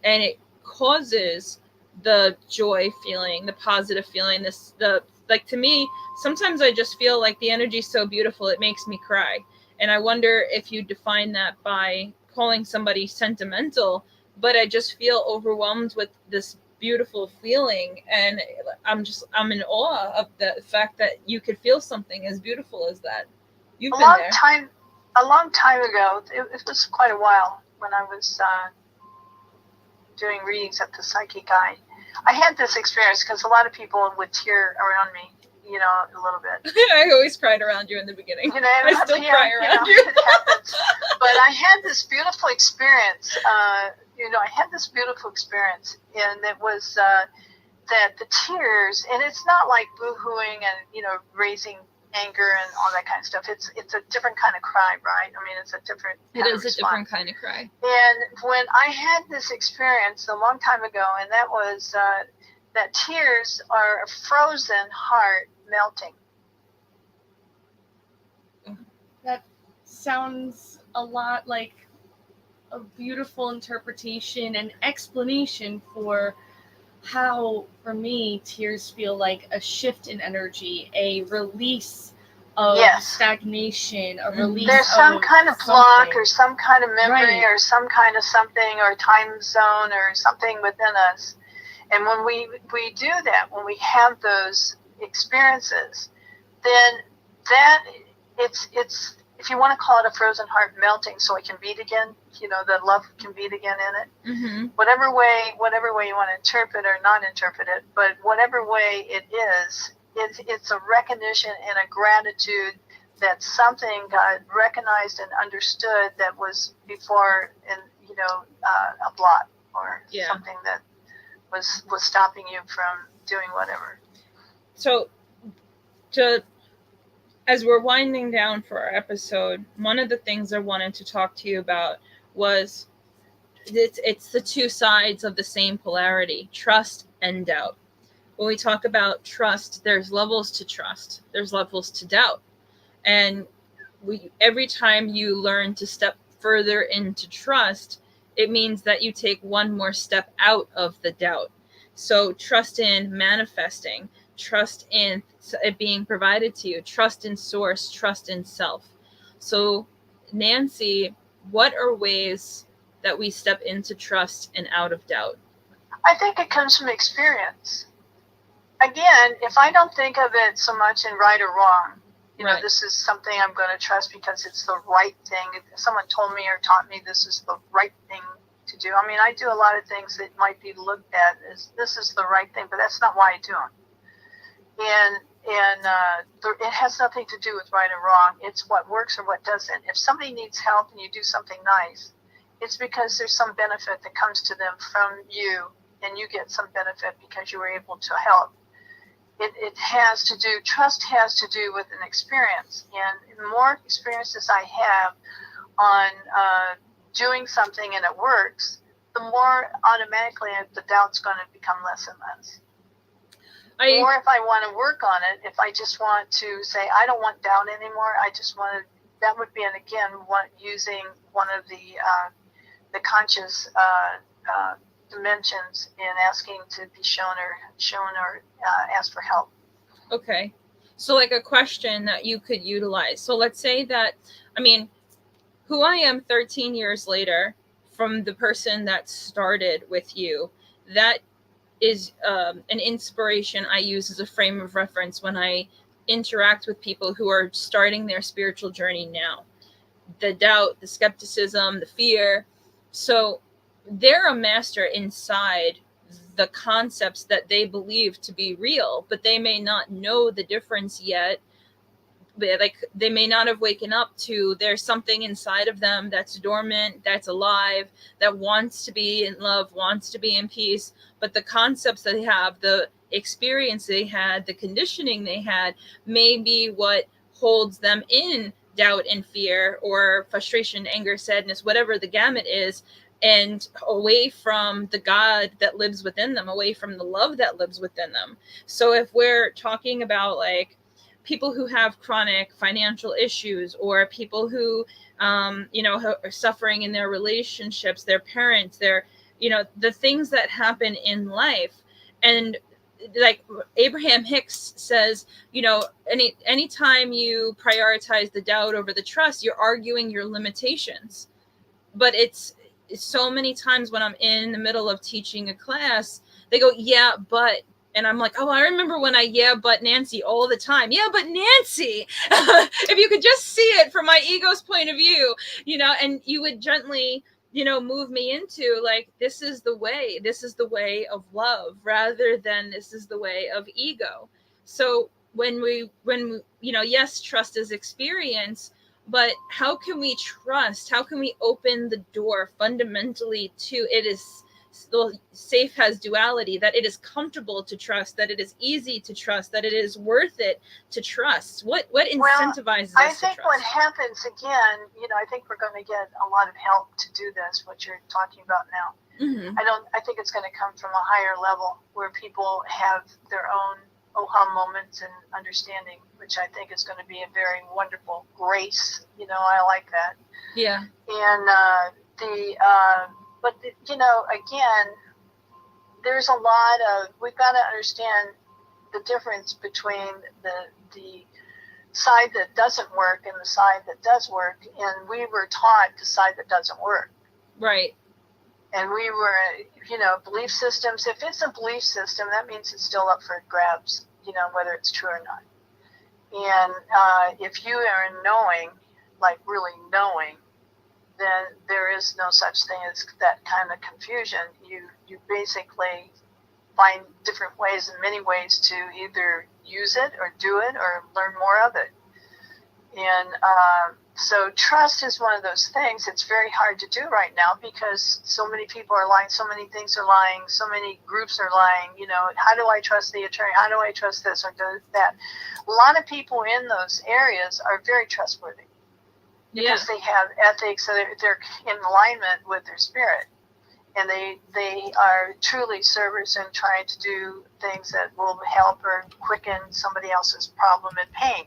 and it causes the joy feeling, the positive feeling, to me, sometimes I just feel like the energy is so beautiful it makes me cry. And I wonder if you define that by calling somebody sentimental, but I just feel overwhelmed with this beautiful feeling, and I'm in awe of the fact that you could feel something as beautiful as that. You've been there. A long time ago, it was quite a while when I was doing readings at the Psychic Zen. I had this experience because a lot of people would tear around me, a little bit. I always cried around you in the beginning. I still cry around you. It happens. But I had this beautiful experience. And it was that the tears, and it's not like boo-hooing and raising anger and all that kind of stuff. It's a different kind of cry, right? I mean, it's a different. It is a different kind of cry. And when I had this experience a long time ago, and that was that tears are a frozen heart melting. That sounds a lot like a beautiful interpretation and explanation for how, for me, tears feel like a shift in energy, a release of Yes. stagnation, a release There's some of kind of block something. or some kind of memory Right. or some kind of something or time zone or something within us. And when we do that, when we have those experiences, then that it's if you want to call it a frozen heart melting so it can beat again, the love can beat again in it. Mm-hmm. Whatever way you want to interpret or not interpret it, but whatever way it is, it's a recognition and a gratitude that something got recognized and understood that was before a block or something that was stopping you from doing whatever. So as we're winding down for our episode, one of the things I wanted to talk to you about was it's the two sides of the same polarity, trust and doubt. When we talk about trust, there's levels to trust, there's levels to doubt. And every time you learn to step further into trust, it means that you take one more step out of the doubt. So trust in manifesting, trust in it being provided to you, trust in source, trust in self. So Nancy, what are ways that we step into trust and out of doubt? I think it comes from experience. Again, if I don't think of it so much in right or wrong, this is something I'm going to trust because it's the right thing. If someone told me or taught me this is the right thing to do. I mean, I do a lot of things that might be looked at as this is the right thing, but that's not why I do them. And it has nothing to do with right or wrong. It's what works or what doesn't. If somebody needs help and you do something nice, it's because there's some benefit that comes to them from you, and you get some benefit because you were able to help. Trust has to do with an experience. And the more experiences I have on doing something and it works, the more automatically the doubt's going to become less and less. Or if I want to work on it, if I just want to say, I don't want doubt anymore, I just want to, that would be, and again, using one of the conscious dimensions in asking to be shown or ask for help. Okay. So like a question that you could utilize. So let's say that, who I am 13 years later from the person that started with you, that is an inspiration I use as a frame of reference when I interact with people who are starting their spiritual journey now. The doubt, the skepticism, the fear. So they're a master inside the concepts that they believe to be real, but they may not know the difference yet. Like they may not have waken up to there's something inside of them that's dormant, that's alive, that wants to be in love, wants to be in peace. But the concepts they have, the experience they had, the conditioning they had may be what holds them in doubt and fear or frustration, anger, sadness, whatever the gamut is, and away from the God that lives within them, away from the love that lives within them. So if we're talking about like people who have chronic financial issues, or people who, are suffering in their relationships, their parents, the things that happen in life. And like Abraham Hicks says, anytime you prioritize the doubt over the trust, you're arguing your limitations. But it's so many times when I'm in the middle of teaching a class, they go, yeah, but, and I'm like, oh, I remember when but Nancy all the time. Yeah, but Nancy, if you could just see it from my ego's point of view, and you would gently, move me into like, this is the way of love, rather than this is the way of ego. So when yes, trust is experience, but how can we trust? How can we open the door fundamentally to it is safe, has duality, that it is comfortable to trust, that it is easy to trust, that it is worth it to trust? What incentivizes us to trust? I think what happens again, I think we're going to get a lot of help to do this, what you're talking about now. Mm-hmm. I think it's going to come from a higher level where people have their own aha moments and understanding, which I think is going to be a very wonderful grace. I like that. Yeah. And again, there's a lot of, we've got to understand the difference between the side that doesn't work and the side that does work, and we were taught the side that doesn't work. Right. And we were, belief systems, if it's a belief system, that means it's still up for grabs, whether it's true or not. And if you are knowing, like really knowing, then there is no such thing as that kind of confusion. You basically find different ways and many ways to either use it or do it or learn more of it. And so trust is one of those things. It's very hard to do right now because so many people are lying, so many things are lying, so many groups are lying. How do I trust the attorney? How do I trust this or do that? A lot of people in those areas are very trustworthy because they have ethics, so they're in alignment with their spirit. And they are truly servers and trying to do things that will help or quicken somebody else's problem and pain.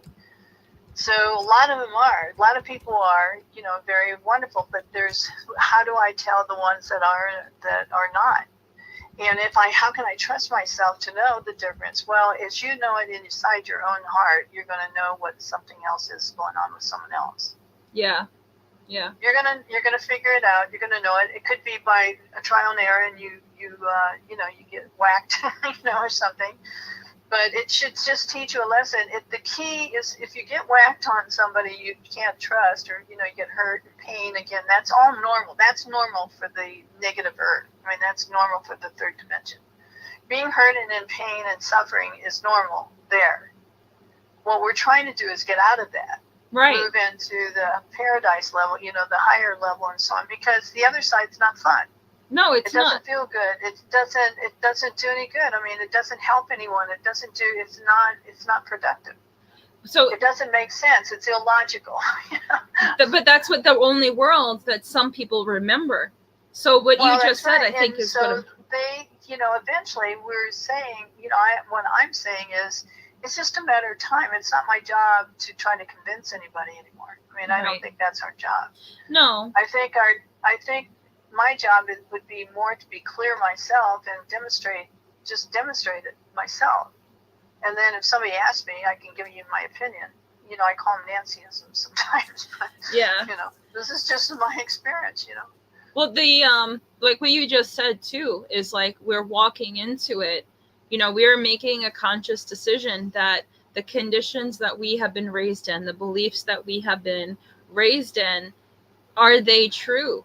So a lot of them are. A lot of people are, very wonderful. But there's, how do I tell the ones that are not? And how can I trust myself to know the difference? Well, as you know it inside your own heart, you're going to know what something else is going on with someone else. Yeah. Yeah. You're gonna figure it out. You're gonna know it. It could be by a trial and error, and you get whacked, or something. But it should just teach you a lesson. The key is if you get whacked on somebody you can't trust, or you get hurt and pain again. That's all normal. That's normal for the negative earth. I mean, that's normal for the third dimension. Being hurt and in pain and suffering is normal there. What we're trying to do is get out of that. Right. Move into the paradise level, the higher level and so on, because the other side's not fun. No, it doesn't feel good. It doesn't do any good. I mean, it doesn't help anyone. It's not productive. So it doesn't make sense. It's illogical. But that's what the only world that some people remember. So what you just said, I think, is so they, eventually we're saying, what I'm saying is, it's just a matter of time. It's not my job to try to convince anybody anymore. I mean, I don't think that's our job. No. I think my job would be more to be clear myself and demonstrate it myself. And then if somebody asks me, I can give you my opinion. I call them Nancyisms sometimes. But, this is just my experience, Well, the like what you just said too is like we're walking into it. We are making a conscious decision that the conditions that we have been raised in, the beliefs that we have been raised in, are they true?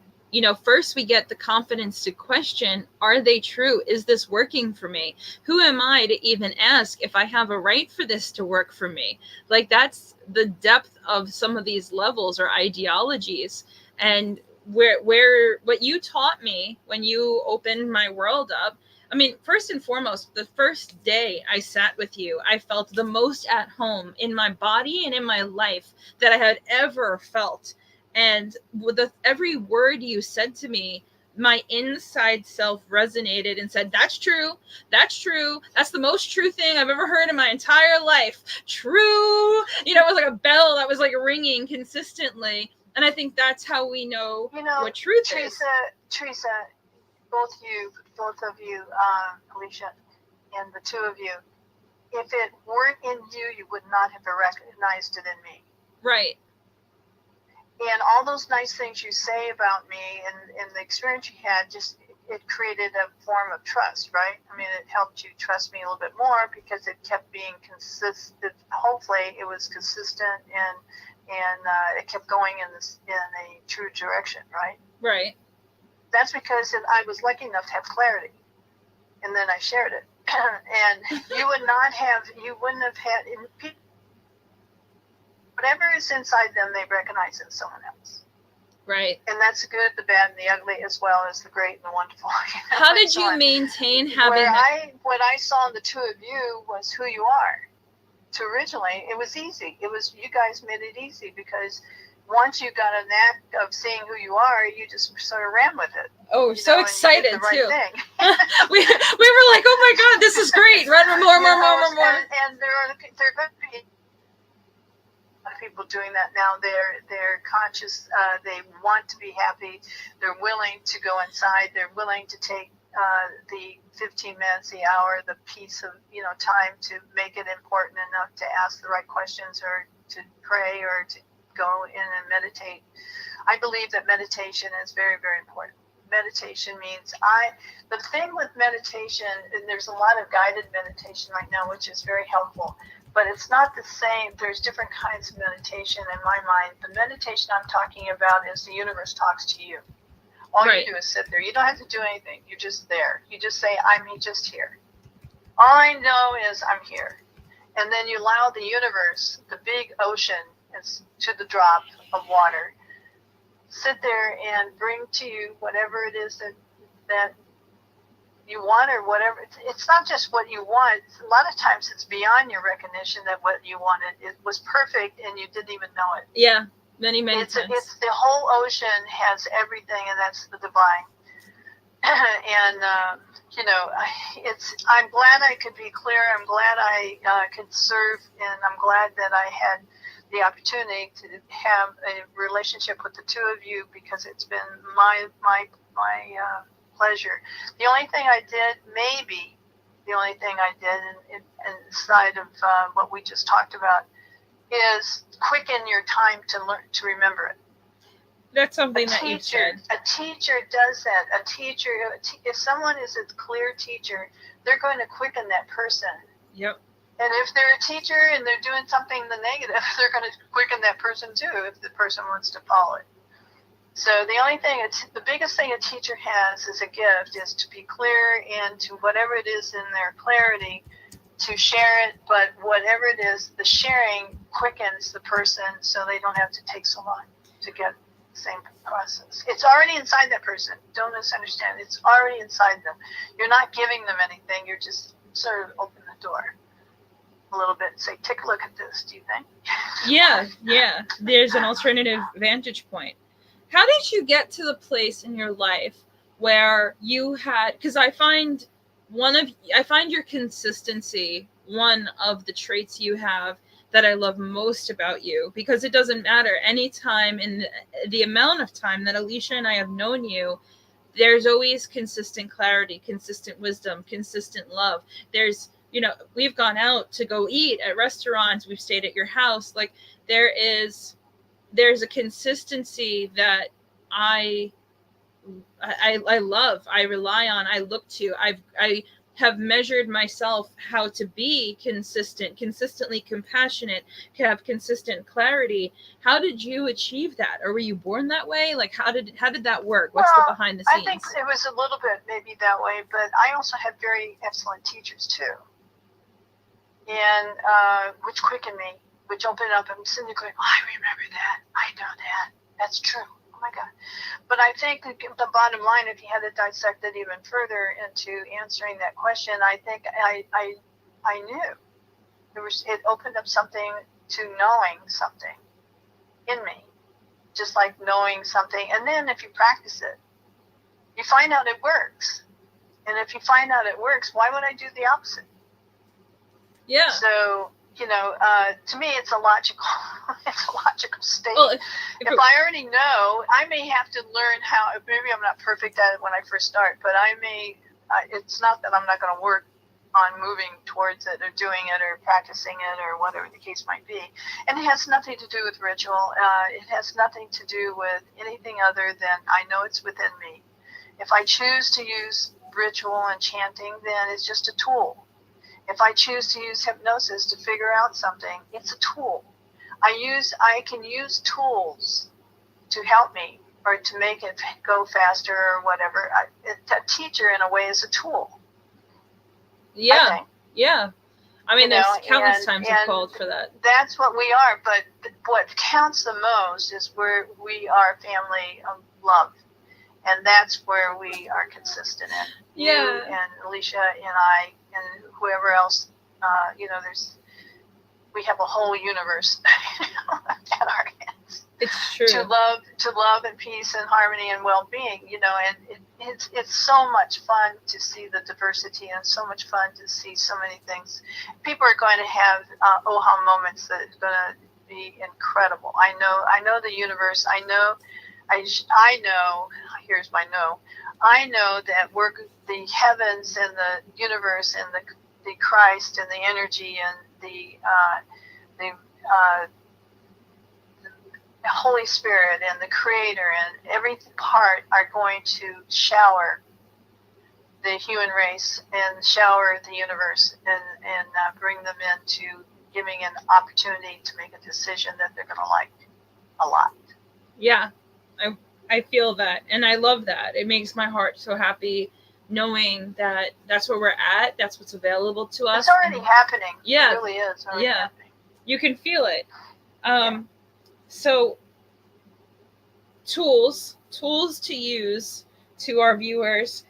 First we get the confidence to question, are they true? Is this working for me? Who am I to even ask if I have a right for this to work for me? Like, that's the depth of some of these levels or ideologies. And where what you taught me when you opened my world up, I mean, first and foremost, the first day I sat with you, I felt the most at home in my body and in my life that I had ever felt. And with every word you said to me, my inside self resonated and said, that's true. That's true. That's the most true thing I've ever heard in my entire life. True. It was like a bell that was like ringing consistently. And I think that's how we know what truth is. Teresa, both of you, Alicia, and the two of you, if it weren't in you, you would not have recognized it in me. Right. And all those nice things you say about me and the experience you had, it created a form of trust, right? I mean, it helped you trust me a little bit more because it kept being consistent. Hopefully it was consistent and it kept going in a true direction, right? Right. That's because I was lucky enough to have clarity, and then I shared it. And you wouldn't have had whatever is inside them, they recognize in someone else. Right. And that's the good, the bad, and the ugly, as well as the great and the wonderful. How did you maintain having what I saw in the two of you was who you are. So originally, it was easy. You guys made it easy because once you got a knack of seeing who you are, you just sort of ran with it. Oh, so excited too. we were like, oh my God, this is great. Run more. And there are going to be a lot of people doing that now. They're conscious. They want to be happy. They're willing to go inside. They're willing to take the 15 minutes, the hour, the piece of time to make it important enough to ask the right questions or to pray or to go in and meditate. I believe that meditation is very, very important. Meditation means the thing with meditation, and there's a lot of guided meditation right now, which is very helpful, but it's not the same. There's different kinds of meditation in my mind. The meditation I'm talking about is the universe talks to you. All Right. you do is sit there. You don't have to do anything. You're just there. You just say, I'm just here. All I know is I'm here. And then you allow the universe, the big ocean, to the drop of water, sit there and bring to you whatever it is that you want, or whatever. It's not just what you want. A lot of times it's beyond your recognition that what you wanted, it was perfect and you didn't even know it. Yeah, many times. It's the whole ocean has everything, and that's the divine. And I'm glad I could be clear. I'm glad I could serve, and I'm glad that I had the opportunity to have a relationship with the two of you, because it's been my pleasure. The only thing I did inside of what we just talked about is quicken your time to learn to remember it. That's something that you said. A teacher does that. If someone is a clear teacher, they're going to quicken that person. Yep. And if they're a teacher and they're doing something the negative, they're going to quicken that person too, if the person wants to follow it. So the biggest thing a teacher has as a gift is to be clear, and to whatever it is in their clarity, to share it. But whatever it is, the sharing quickens the person, so they don't have to take so long to get the same process. It's already inside that person. Don't misunderstand. It's already inside them. You're not giving them anything. You're just sort of open the door a little bit and say, take a look at this, do you think? Yeah. There's an alternative vantage point. How did you get to the place in your life where you had, because I find your consistency one of the traits you have that I love most about you, because it doesn't matter any time in the amount of time that Alicia and I have known you, there's always consistent clarity, consistent wisdom, consistent love. We've gone out to go eat at restaurants. We've stayed at your house. Like there's a consistency that I love, I rely on, I look to. I have measured myself how to be consistently compassionate, to have consistent clarity. How did you achieve that? Or were you born that way? Like how did that work? What's the behind the scenes? I think it was a little bit maybe that way, but I also had very excellent teachers too. And which quickened me, which opened up, and I'm sitting there going, I remember that. I know that. That's true. Oh my God. But I think the bottom line, if you had to dissect it even further into answering that question, I think I knew. It opened up something to knowing something in me, just like knowing something. And then if you practice it, you find out it works. And if you find out it works, why would I do the opposite? Yeah. So, to me, it's a logical state. Well, if I already know, I may have to learn how. Maybe I'm not perfect at it when I first start, but it's not that I'm not going to work on moving towards it or doing it or practicing it or whatever the case might be. And it has nothing to do with ritual. It has nothing to do with anything other than I know it's within me. If I choose to use ritual and chanting, then it's just a tool. If I choose to use hypnosis to figure out something, it's a tool. I can use tools to help me or to make it go faster or whatever. A teacher, in a way, is a tool. Yeah. Yeah. I mean, there's countless times I've called for that. That's what we are. But what counts the most is where we are a family of love. And that's where we are consistent in. Yeah. You and Alicia and I and whoever else, we have a whole universe at our hands. It's true. To love and peace and harmony and well-being, and it's so much fun to see the diversity, and so much fun to see so many things. People are going to have aha moments that are going to be incredible. I know the universe. I know. Here's my no. I know that the heavens and the universe and the Christ and the energy and the Holy Spirit and the Creator and every part are going to shower the human race and shower the universe and bring them into giving an opportunity to make a decision that they're going to like a lot. Yeah, I feel that, and I love that. It makes my heart so happy knowing that that's where we're at. That's what's available to us. It's already happening. Yeah, it really is. Already happening. You can feel it. So tools to use to our viewers.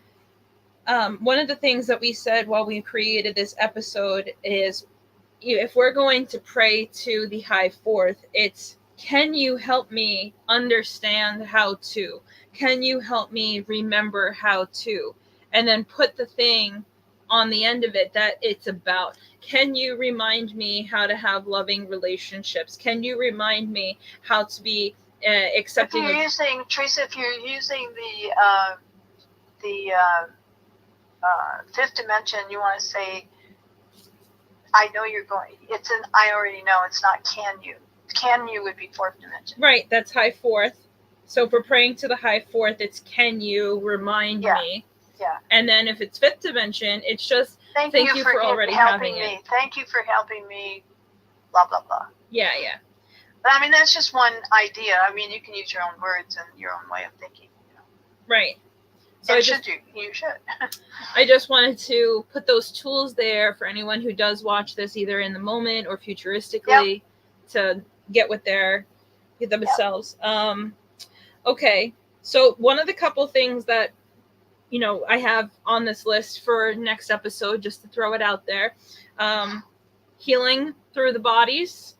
One of the things that we said while we created this episode is, if we're going to pray to the high fourth, it's, can you help me understand how to? Can you help me remember how to? And then put the thing on the end of it that it's about. Can you remind me how to have loving relationships? Can you remind me how to be accepting? If you're using, Teresa, if you're using the fifth dimension, you want to say, I know you're going, it's an I already know, it's not can you. Can you would be fourth dimension. Right, that's high fourth. So if we're praying to the high fourth, it's can you remind me? Yeah. And then if it's fifth dimension, it's just thank you for already helping having me. it. Thank you for helping me, blah, blah, blah. Yeah. But I mean, that's just one idea. I mean, you can use your own words and your own way of thinking. Right. So you should. I just wanted to put those tools there for anyone who does watch this, either in the moment or futuristically, to get themselves. Okay. So one of the couple things that, I have on this list for next episode, just to throw it out there, healing through the bodies,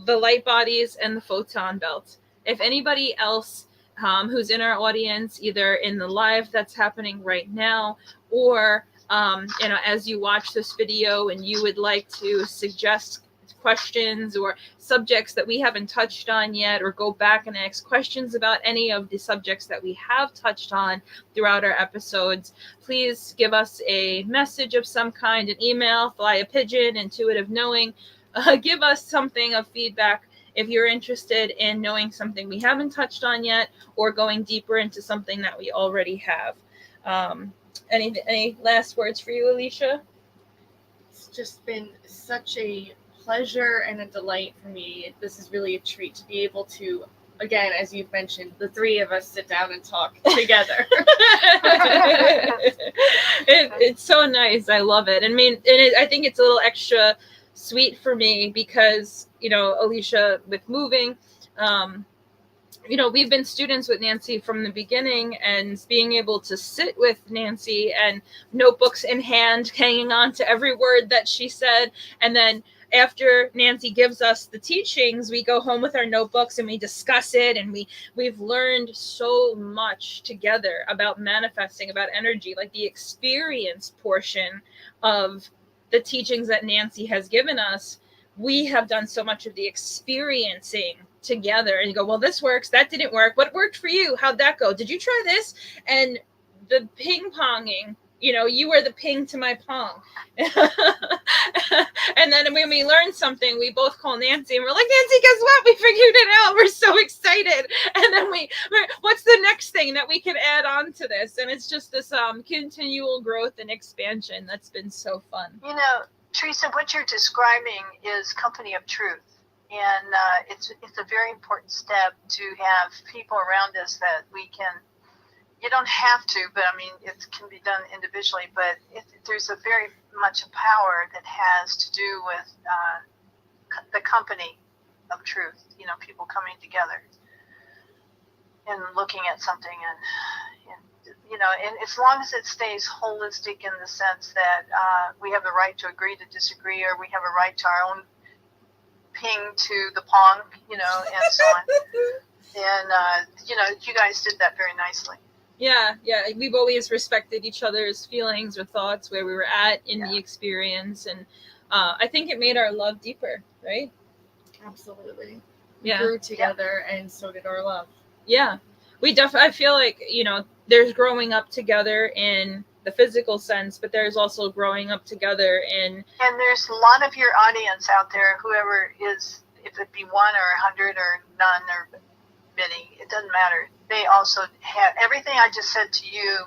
the light bodies, and the photon belt. If anybody else who's in our audience, either in the live that's happening right now, or as you watch this video and you would like to suggest questions or subjects that we haven't touched on yet, or go back and ask questions about any of the subjects that we have touched on throughout our episodes, please give us a message of some kind, an email, fly a pigeon, intuitive knowing. Give us something of feedback if you're interested in knowing something we haven't touched on yet, or going deeper into something that we already have. Any last words for you, Alicia? It's just been such a pleasure and a delight for me. This is really a treat to be able to, again, as you've mentioned, the three of us sit down and talk together. It's so nice. I love it. I mean, I think it's a little extra sweet for me because, Alicia, with moving, we've been students with Nancy from the beginning, and being able to sit with Nancy and notebooks in hand, hanging on to every word that she said. And then after Nancy gives us the teachings, we go home with our notebooks and we discuss it. And we've learned so much together about manifesting, about energy, like the experience portion of the teachings that Nancy has given us. We have done so much of the experiencing together, and you go, well, this works, that didn't work, what worked for you, how'd that go, did you try this? And the ping ponging, you were the ping to my pong. And then when we learn something, we both call Nancy and we're like, Nancy, guess what, we figured it out, we're so excited. And then what's the next thing that we can add on to this? And it's just this continual growth and expansion that's been so fun. Teresa, what you're describing is company of truth. And it's a very important step to have people around us that we can, you don't have to, but I mean, it can be done individually, but there's a very much a power that has to do with the company of truth, people coming together and looking at something and as long as it stays holistic in the sense that we have the right to agree to disagree, or we have a right to our own ping to the pong, and so on. And, you guys did that very nicely. Yeah. We've always respected each other's feelings or thoughts, where we were at in the experience. And I think it made our love deeper, right? Absolutely. We grew together, and so did our love. Yeah. I feel like, there's growing up together in the physical sense, but there's also growing up together in... And there's a lot of your audience out there, whoever is, if it be 1 or 100 or none, or admitting, it doesn't matter. They also have everything I just said to you,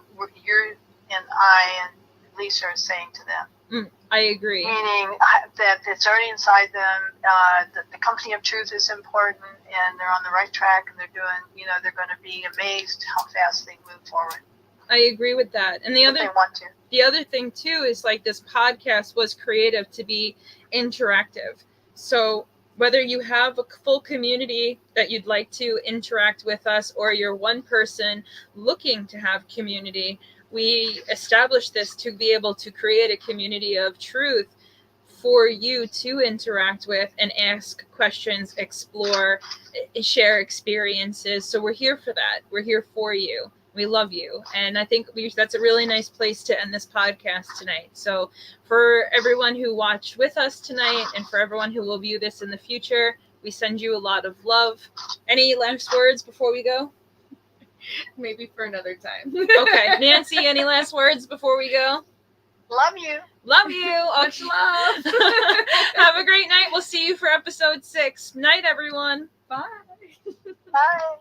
you and I and Lisa are saying to them. I agree. Meaning that it's already inside them, that the company of truth is important, and they're on the right track, and they're doing, they're going to be amazed how fast they move forward. I agree with that. And if they want to. The other thing too is like this podcast was creative to be interactive. So whether you have a full community that you'd like to interact with us, or you're one person looking to have community, we established this to be able to create a community of truth for you to interact with and ask questions, explore, share experiences. So we're here for that. We're here for you. We love you. And I think that's a really nice place to end this podcast tonight. So for everyone who watched with us tonight, and for everyone who will view this in the future, we send you a lot of love. Any last words before we go? Maybe for another time. Okay. Nancy, any last words before we go? Love you. Love you. Much love. Have a great night. We'll see you for episode 6. Night, everyone. Bye. Bye.